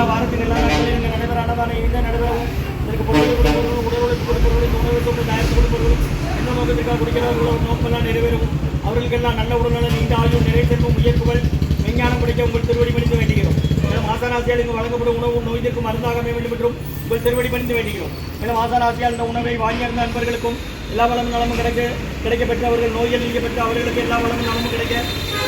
வாரத்தில் எல்லா நாட்களிலும் நடைபெற அன்னதான இந்த நடைபெறவும் இதற்கு பொருள் என்ன நோக்கத்திற்காக குடிக்கிறவர்களோ நோக்கெல்லாம் நிறைவேறும் அவர்களுக்கெல்லாம் நல்ல உடல்நலம் நீண்ட ஆயுள் நிறை செல்வம் உயர்வுகள் விஞ்ஞானம் படிக்க உங்கள் திருவடி பணிந்து வேண்டுகிறோம். மேலும் ஆசாராசியால் இங்கு வழங்கப்படும் உணவு நோய்க்கு மருந்தாக வேண்டும் என்றும் உங்கள் திருவடி பணிந்து வேண்டுகிறோம். மேலும் ஆசாராசியால் இந்த உணவை வாங்கியிருந்த நண்பர்களுக்கும் எல்லா வளமும் நலமும் கிடைக்கப்பெற்று அவர்கள் நோயில் நீக்கப்பெற்று அவர்களுக்கு எல்லா வளமும் நலமும் கிடைக்க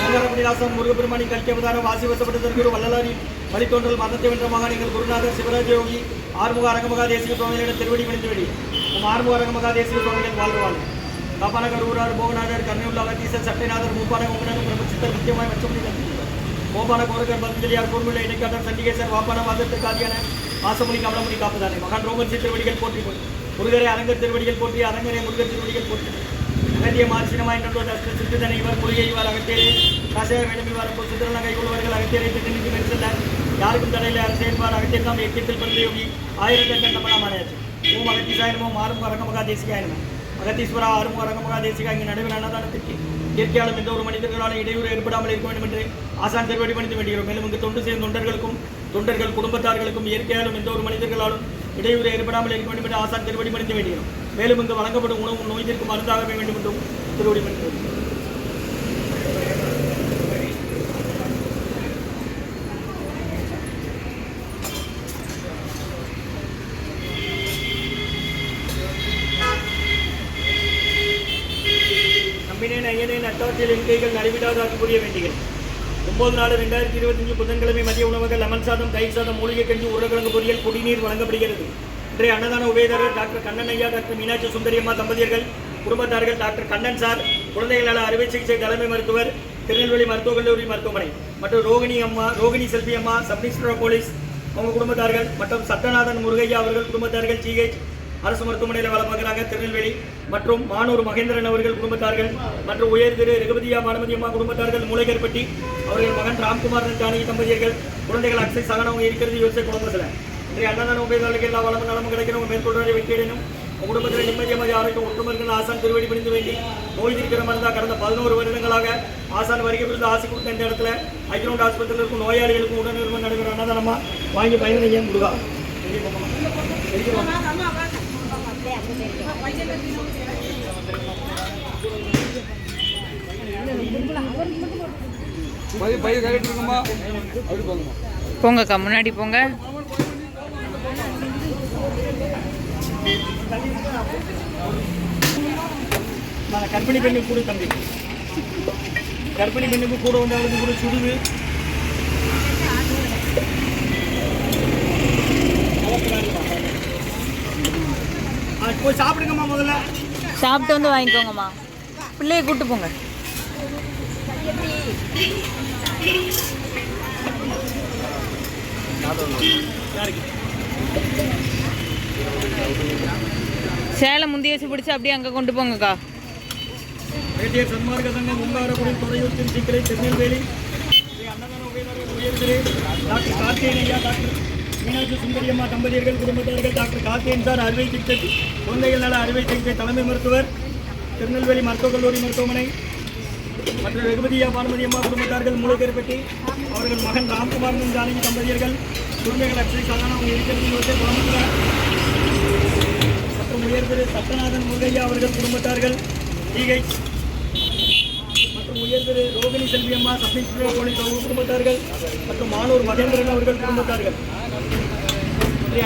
சங்கரபதிராசன் முருகப்பெருமானின் கல்வி அவதாரம் வாசி வசப்பட்டதற்கு வள்ளலாரின் வழித்தோன்றல் மதத்தை வென்ற மகான் எங்கள் குருநாதர் சிவராஜ யோகி ஆறுமுக அரங்கமகா தேசிக சுவாமிகளிடம் திருவடி பணிந்து வேண்டி நம் ஆறுமுக அரங்கமகா தேசிக சுவாமிகள் வாழ்வாள் காப்பானகர் ஊரார் போகநாதர் கர்ணையுள்ள அகத்தீசர் சட்டைநாதர் மூப்பான உங்கனகம் பிரபுச்சித்தர் முக்கியமாய் மச்சமுடி கோபான கோரகர் பதஞ்சலியார் கூர்மில்லை இடைக்காட்டர் சண்டிகேசர் வாப்பான வாதத்திற்கு ஆதியான மாசமுனி கமலமுனி காப்பதானே மகான் ரோமர்ச்சி திருவடிகள் போற்றி முருகரை அரங்கர் திருவடிகள் போற்றி அரங்கரை முருகர் திருவடிகள் போற்றி அகத்திய மார்சினமாய் சித்தனை இவர் முருகை இவர் அகத்தியரை கசைய வேண்டும் இவர் சித்திரன கைகொள்வார்கள் அகத்தியரை திட்டணிக்கு மெரிசல்ல யாருக்கும் தடையில் அரசேன்பார் அகத்தியெல்லாம் எக்கியத்தில் பிறந்த யோகி ஆயிரத்தி நம்மளாமானாச்சு ஓம் அகத்தீசாயனமும் ஆறுமுக அரங்கமகா தேசிகாயனமும் அகத்தீஸ்வரா ஆறுமுக அரங்கமகா தேசிகா இங்கு நடுவில் அன்னதானத்திற்கு இயற்கையாலும் எந்த ஒரு மனிதர்களாலும் இடையூறு ஏற்படாமல் இருக்க வேண்டும் என்று ஆசான் திருவடி பணிந்து வேண்டுகிறோம். மேலும் இங்கு தொண்டு செய்யும் தொண்டர்கள் குடும்பத்தார்களுக்கும் இயற்கையாலும் எந்த ஒரு மனிதர்களாலும் இடையூறு ஏற்படாமல் இருக்க வேண்டும் என்று ஆசான் திருவடி பணிந்து வேண்டுகிறோம். மேலும் இங்கு வழங்கப்படும் உணவு நோய்க்கு மருந்தாகவே வேண்டும் என்றும் திருவடி பணிந்து நட்டாற்றில் எண்கைகள் நடைபெறாதாக புரிய வேண்டிகள் 9/4/2025 புதன்கிழமை மதிய உணவுகள் லெமன் சாதம் தயிர் சாதம் மூலிகை கஞ்சி உருளைக்கிழங்கு பொரியல் குடிநீர் வழங்கப்படுகிறது. இன்றைய அன்னதான உபயதாரர் டாக்டர் கண்ணன் ஐயா டாக்டர் மீனாட்சி சுந்தரியம்மா தம்பதியர்கள் குடும்பத்தார்கள் டாக்டர் கண்ணன் சார் குழந்தைகள் நல அறுவை சிகிச்சை தலைமை மருத்துவர் திருநெல்வேலி மருத்துவக் கல்லூரி மருத்துவமனை மற்றும் ரோகிணி செல்வி அம்மா சப் இன்ஸ்பெக்டர் போலீஸ் அவங்க குடும்பத்தார்கள் மற்றும் சட்டநாதன் முருகையா அவர்கள் குடும்பத்தார்கள் ஜிஹெச் அரசு மருத்துவமனையில் வேலை பார்க்குறாங்க திருநெல்வேலி மற்றும் மானூர் மகேந்திரன் அவர்கள் குடும்பத்தார்கள் மற்றும் உயர் திரு ரகுபதியா பானுமதி அம்மா குடும்பத்தார்கள் மூளைகர்பட்டி அவர்கள் மகன் ராம்குமார் ஜானகி தம்பதியர்கள் குழந்தைகள் அக்ஷய் சகனம் இருக்கிறது யோசிச்ச குழந்தை சில இன்றைய அன்னதான உபயோகாளுக்கு எல்லா வளமும் நலமும் கிடைக்கணும் மேற்கொள்வதை வெற்றியடையணும் குடும்பத்தில் நிம்மதியமாக ஆரோக்கியம் ஒற்றுமர்கள் ஆசான் திருவடி பணிந்து வேண்டி நோய் இருக்கிற மருந்தா கடந்த 11 வருடங்களாக ஆசான் வருகை புரிந்து ஆசை கொடுத்த இந்த இடத்துல ஐக்கிரவுண்ட் ஆஸ்பத்திரியில் இருக்கும் நோயாளிகளுக்கும் உடனிருக்கும் நடைபெற அன்னதானமாக வாங்கி பயணிங்க முருகா போங்கக்கா முன்னாடி போங்க. கர்ப்பிணி பெண்ணுக்கு கூட தம்பி கர்ப்பிணி பெண்ணுக்கு கூட வந்து அவளுக்கு கூட சுடுது போய் சாப்பிடுங்கம்மா முதல்ல சாப்பிட்டு வந்து வாங்கிக்கோங்கம்மா பிள்ளைய கூட்டு போங்க. சேலம் முந்தி வச்சு பிடிச்சி அப்படியே அங்கே கொண்டு போங்கக்கா. சன்மார்க்க சங்கம் உங்காரக்குடி துறையூர் திருச்சிக்கரை திருநெல்வேலி அன்னதான உபயதாரர்கள் உயர்திரு டாக்டர் கார்த்தியன் ஐயா டாக்டர் மீனாட்சி சுந்தரியம்மா தம்பதியர்கள் குடும்பத்தார்கள் டாக்டர் கார்த்தியன் சார் அறுவை சிகிச்சை குழந்தைகள் நல அறுவை சிகிச்சை தலைமை மருத்துவர் திருநெல்வேலி மருத்துவக் கல்லூரி மருத்துவமனை மற்றும் ரகுபதியா பானுமதி அம்மா குடும்பத்தார்கள் மூளைக்கருப்பட்டி அவர்கள் மகன் ராம்குமார் ஜானகி தம்பதியர்கள் குழந்தைகள் அக்ஷய் சகனம் இருக்கிறது மற்றும் உயர்திரு சட்டநாதன் முருகையா அவர்கள் குடும்பத்தார்கள் டிஹெச் மற்றும் உயர்திரு ரோகிணி செல்வி அம்மா சப் இன்ஸ்பெக்டர் போலீஸ் அவங்க குடும்பத்தார்கள் மற்றும் மானூர் மகேந்திரன் அவர்கள் குடும்பத்தார்கள்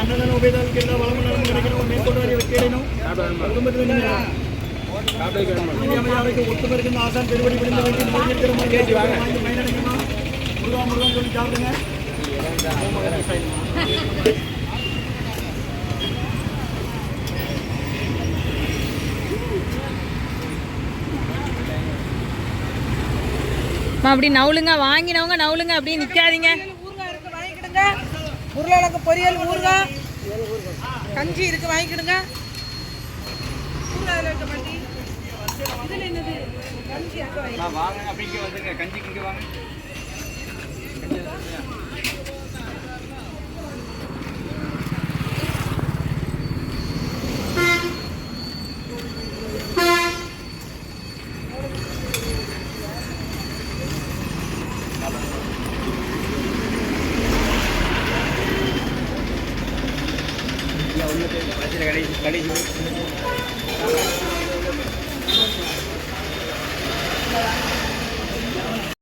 அன்னதான உபயதாரர்களுக்கு எல்லா வளமும் நலமும் கிடைக்கணும் மேற்கொண்டு வெற்றியடையணும் குடும்பத்தில் ஒட்டுமருக்கு ஆசான் திருவடி பிடிந்த வைத்து பயனடைக்கணும் முருகா முருகான்னு சொல்லி சாப்பிடுங்க. அப்படி நவுலுங்க வாங்கினவங்க நவுலுங்க அப்படியே நிற்காதீங்க. ஊறுகாய் இருக்கு வாங்கிக்கிடுங்க. உருளைக்கிழங்கு பொரியல் ஊறுகாய் கஞ்சி இருக்கு வாங்கிக்கிடுங்க. ஊறுகாய் இருக்க மாட்டி இதில் என்னது கஞ்சி அங்கே வை. வாங்க அப்படி இங்கே வந்துருங்க கஞ்சிக்கு இங்கே வாங்க கடைசி